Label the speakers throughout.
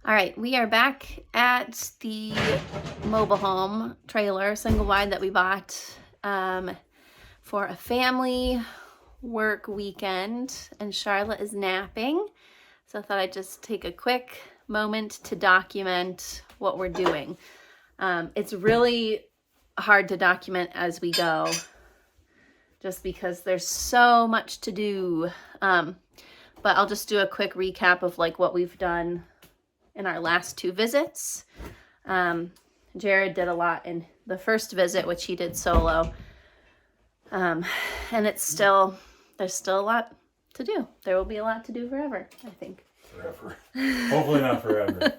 Speaker 1: All right, we are back at the mobile home trailer, single wide that we bought for a family work weekend, and Charlotte is napping. So I thought I'd just take a quick moment to document what we're doing. It's really hard to document as we go, just because there's so much to do. But I'll just do a quick recap of like what we've done in our last 2 visits. Jared did a lot in the first visit, which he did solo. And there's still a lot to do. There will be a lot to do forever, I think.
Speaker 2: Forever. Hopefully not forever.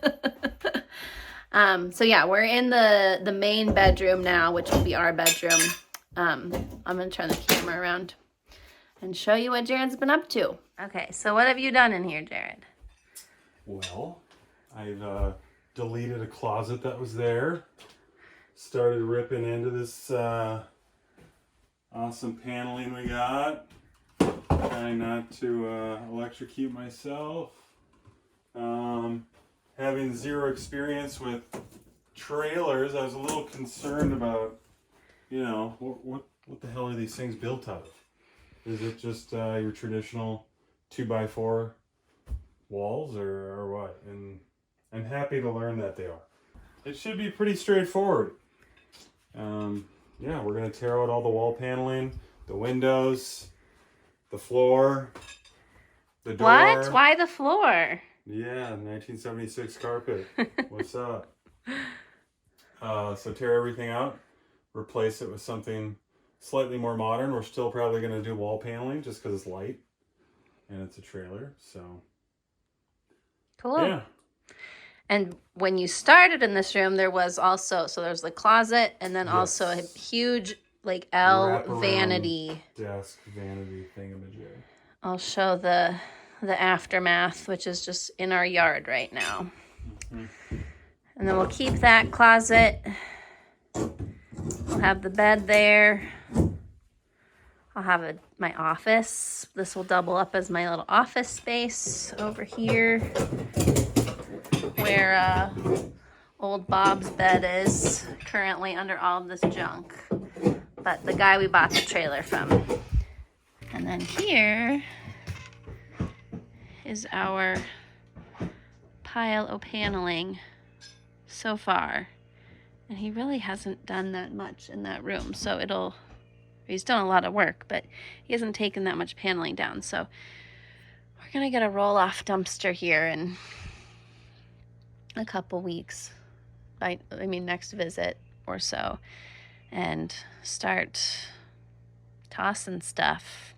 Speaker 1: So yeah, we're in the main bedroom now, which will be our bedroom. I'm gonna turn the camera around and show you what Jared's been up to. Okay, so what have you done in here, Jared?
Speaker 2: Well, I've deleted a closet that was there. Started ripping into this awesome paneling we got. Trying not to electrocute myself. Having zero experience with trailers, I was a little concerned about, you know, what the hell are these things built out of? Is it just your traditional 2x4 walls or what? And I'm happy to learn that they are. It should be pretty straightforward. Yeah, we're going to tear out all the wall paneling, the windows, the floor, the door.
Speaker 1: What? Why the floor?
Speaker 2: Yeah, 1976 carpet. What's up? So tear everything out, replace it with something slightly more modern. We're still probably going to do wall paneling just because it's light and it's a trailer. So
Speaker 1: cool.
Speaker 2: Yeah.
Speaker 1: And when you started in this room, there was also, so there's the closet and then also a huge like L vanity.
Speaker 2: Desk vanity thingamajig.
Speaker 1: I'll show the aftermath, which is just in our yard right now.
Speaker 2: Mm-hmm.
Speaker 1: And then we'll keep that closet. We'll have the bed there. I'll have my office. This will double up as my little office space over here, where old Bob's bed is currently under all of this junk. But the guy we bought the trailer from. And then here is our pile of paneling so far. And he really hasn't done that much in that room. So he's done a lot of work, but he hasn't taken that much paneling down. So we're gonna get a roll-off dumpster here in a couple weeks. I mean, next visit or so. And start tossing stuff.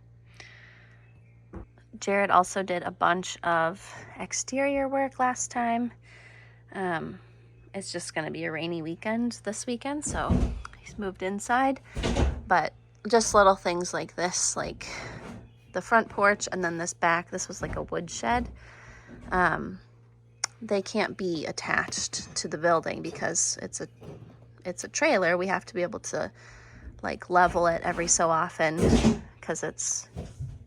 Speaker 1: Jared also did a bunch of exterior work last time. It's just going to be a rainy weekend this weekend, so he's moved inside. But just little things like this, like the front porch and then this back. This was like a wood shed. They can't be attached to the building because it's a trailer. We have to be able to like level it every so often because it's,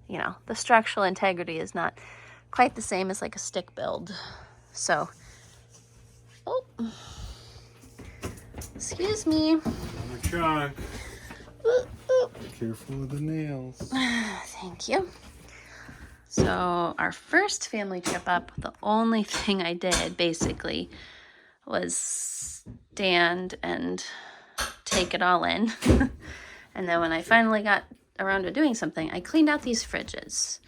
Speaker 1: you know, the structural integrity is not quite the same as like a stick build. So, oh, excuse me.
Speaker 2: On the trunk. Be careful with the nails.
Speaker 1: Thank you. So our first family trip up, the only thing I did basically was stand and take it all in. And then when I finally got around to doing something, I cleaned out these fridges.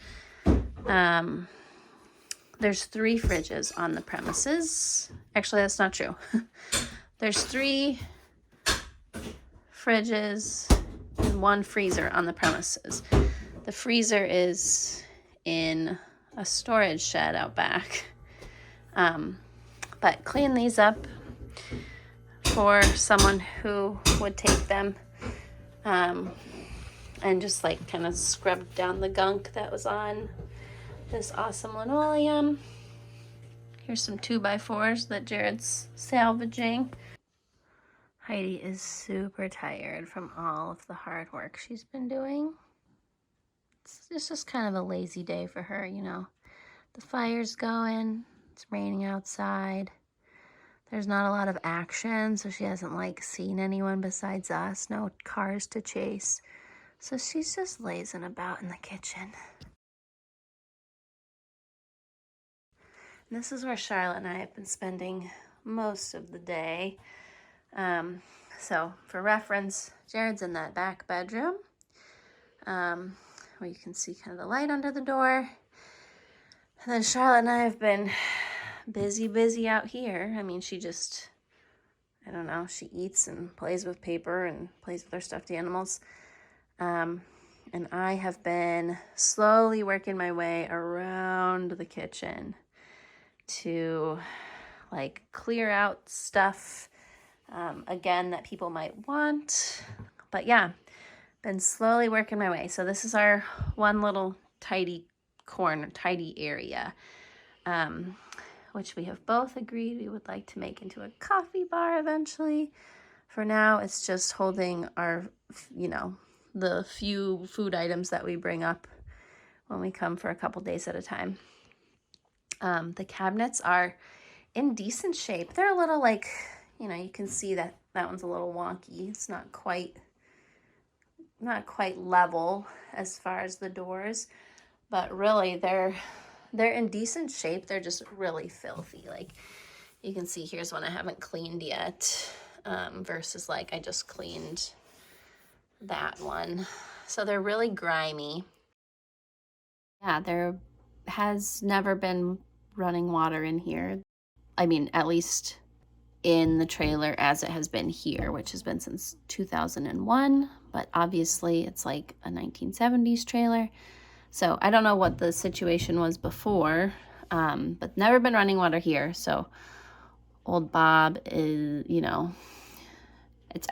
Speaker 1: There's 3 fridges on the premises. Actually, that's not true. There's 3 fridges and 1 freezer on the premises. The freezer is in a storage shed out back. But clean these up for someone who would take them. And just like kind of scrubbed down the gunk that was on this awesome linoleum. Here's some 2x4s that Jared's salvaging. Heidi is super tired from all of the hard work she's been doing. It's just kind of a lazy day for her, you know. The fire's going, It's raining outside. There's not a lot of action, so she hasn't like seen anyone besides us. No cars to chase. So she's just lazing about in the kitchen. And this is where Charlotte and I have been spending most of the day. So for reference, Jared's in that back bedroom, where you can see kind of the light under the door. And then Charlotte and I have been busy out here. I mean, she just, I don't know, she eats and plays with paper and plays with her stuffed animals. And I have been slowly working my way around the kitchen to like clear out stuff, again, that people might want. But yeah, been slowly working my way. So this is our one little tidy corner, tidy area, which we have both agreed we would like to make into a coffee bar eventually. For now, it's just holding our, you know, the few food items that we bring up when we come for a couple days at a time. The cabinets are in decent shape. They're a little like, you know, you can see that that one's a little wonky. It's not quite level as far as the doors, but really they're in decent shape. They're just really filthy. Like you can see, here's one I haven't cleaned yet, versus like I just cleaned that one. So they're really grimy. Yeah, there has never been running water in here. I mean, at least in the trailer as it has been here, which has been since 2001, but obviously it's like a 1970s trailer. So I don't know what the situation was before, but never been running water here. So old Bob is, you know,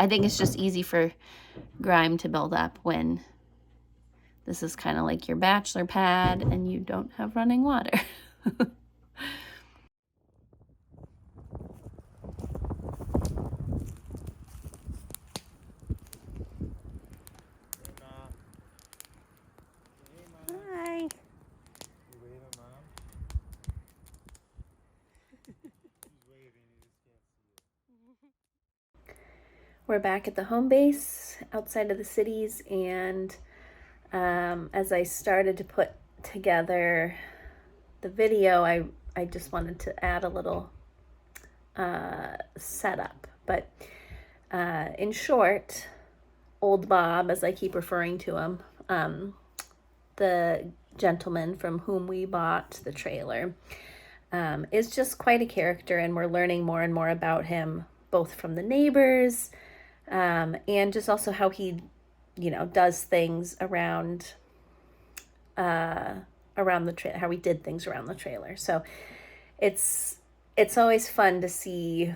Speaker 1: I think it's just easy for grime to build up when this is kind of like your bachelor pad and you don't have running water. Hi. You waving, Mom? He's waving, you just can't see it. We're back at the home base outside of the cities, and as I started to put together the video, I just wanted to add a little setup. But in short, old Bob, as I keep referring to him, the gentleman from whom we bought the trailer, is just quite a character, and we're learning more and more about him, both from the neighbors, and just also how he, you know, does things around the trailer, how he did things around the trailer. So it's always fun to see.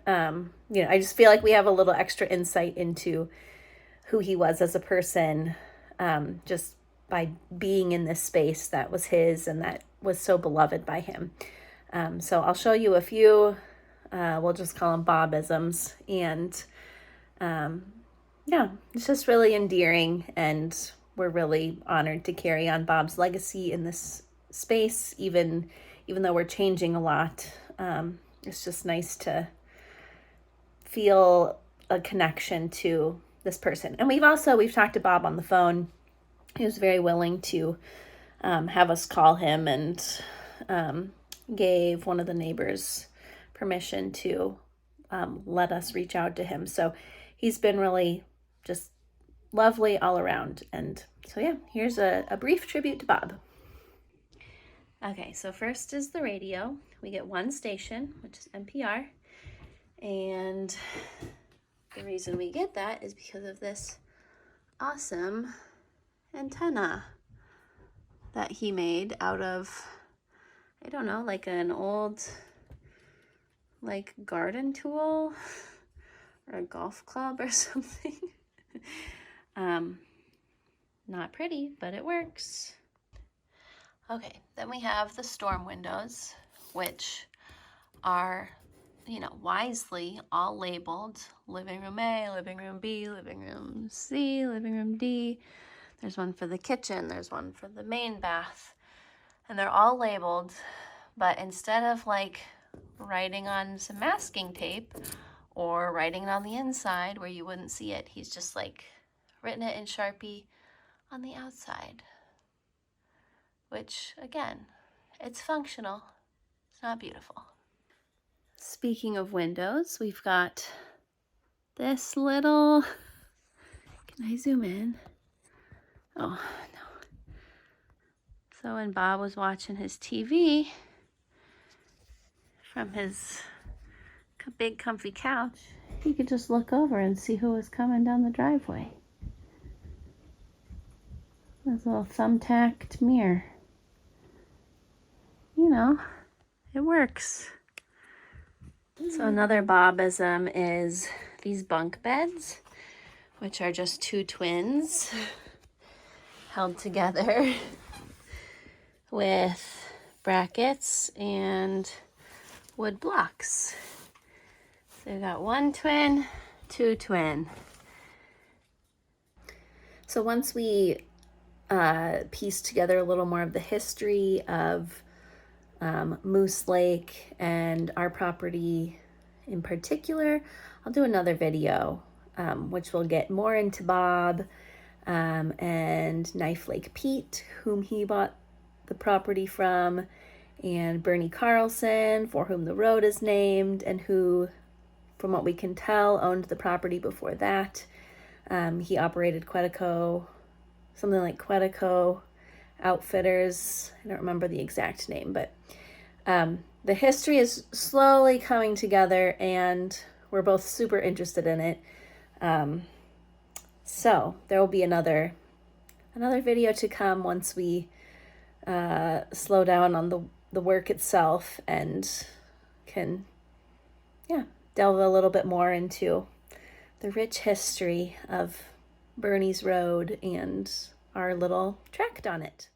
Speaker 1: You know, I just feel like we have a little extra insight into who he was as a person, just by being in this space that was his and that was so beloved by him. So I'll show you a few, we'll just call them Bobisms. And yeah, it's just really endearing, and we're really honored to carry on Bob's legacy in this space, even though we're changing a lot. It's just nice to feel a connection to this person. And we've talked to Bob on the phone. He was very willing to have us call him, and gave one of the neighbors permission to let us reach out to him. So he's been really just lovely all around. And so yeah, here's a brief tribute to Bob. Okay, so first is the radio. We get one station, which is NPR. And the reason we get that is because of this awesome antenna that he made out of, I don't know, like an old like garden tool or a golf club or something. Not pretty, but it works. Okay, then we have the storm windows, which are, you know, wisely all labeled living room A, living room B, living room C, living room D. There's one for the kitchen, there's one for the main bath, and they're all labeled But instead of like writing on some masking tape or writing it on the inside where you wouldn't see it, he's just like written it in Sharpie on the outside. Which, again, it's functional. It's not beautiful. Speaking of windows, we've got this little, can I zoom in? Oh, no. So when Bob was watching his TV from his big comfy couch, he could just look over and see who was coming down the driveway. This little thumbtacked mirror. You know, it works. So another Bobism is these bunk beds, which are just two twins held together with brackets and wood blocks. So we got one twin, two twin. So once we piece together a little more of the history of Moose Lake and our property in particular, I'll do another video which will get more into Bob and Knife Lake Pete, whom he bought the property from, and Bernie Carlson, for whom the road is named, and who, from what we can tell, owned the property before that. He operated Quetico, something like Quetico Outfitters. I don't remember the exact name, but the history is slowly coming together and we're both super interested in it. So there will be another video to come once we slow down on the work itself and can delve a little bit more into the rich history of Bernie's Road and our little tract on it.